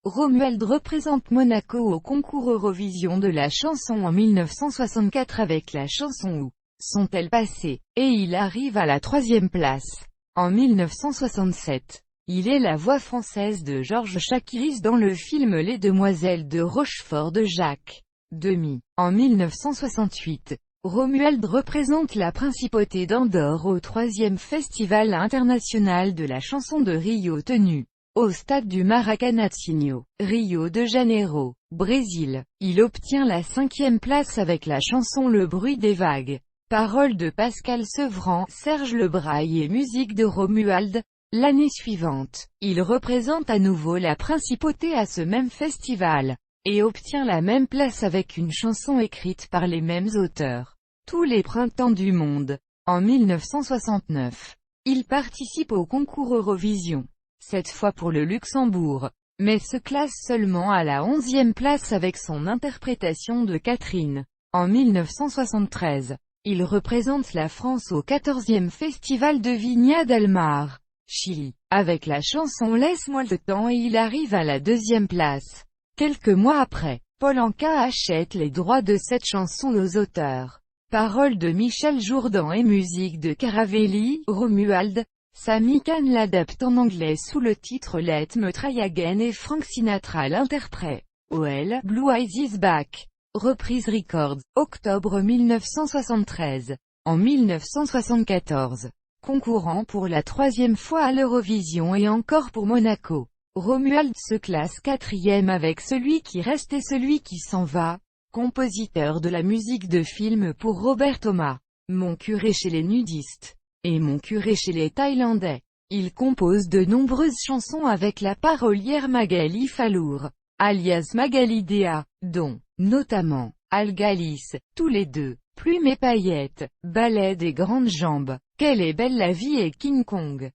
Romuald représente Monaco au concours Eurovision de la chanson en 1964 avec la chanson Où sont-elles passées, et il arrive à la 3e place. En 1967, il est la voix française de Georges Chakiris dans le film Les Demoiselles de Rochefort de Jacques Demy. En 1968, Romuald représente la principauté d'Andorre au 3e Festival international de la chanson de Rio tenu au stade du Maracanãzinho, Rio de Janeiro, Brésil. Il obtient la 5e place avec la chanson Le bruit des vagues. Paroles de Pascal Sevran, Serge Lebraille et musique de Romuald. L'année suivante, il représente à nouveau la principauté à ce même festival, et obtient la même place avec une chanson écrite par les mêmes auteurs. Tous les printemps du monde. En 1969, il participe au concours Eurovision, cette fois pour le Luxembourg, mais se classe seulement à la 11e place avec son interprétation de Catherine. En 1973, il représente la France au 14e Festival de Viña del Mar, Chili, avec la chanson Laisse-moi le temps et il arrive à la 2e place. Quelques mois après, Paul Anka achète les droits de cette chanson aux auteurs. Paroles de Michel Jourdan et musique de Caravelli. Romuald, Sammy Cahn l'adapte en anglais sous le titre Let Me Try Again et Frank Sinatra l'interprète. OL, Blue Eyes Is Back. Reprise Records, octobre 1973. En 1974, concourant pour la 3e fois à l'Eurovision et encore pour Monaco, Romuald se classe 4e avec Celui qui reste et Celui qui s'en va, compositeur de la musique de film pour Robert Thomas, Mon curé chez les nudistes, et Mon curé chez les Thaïlandais. Il compose de nombreuses chansons avec la parolière Magali Fallour, alias Magali Dea, dont, notamment, Algalis, Tous les deux, Plumes et paillettes, Ballet des grandes jambes, Quelle est belle la vie et King Kong.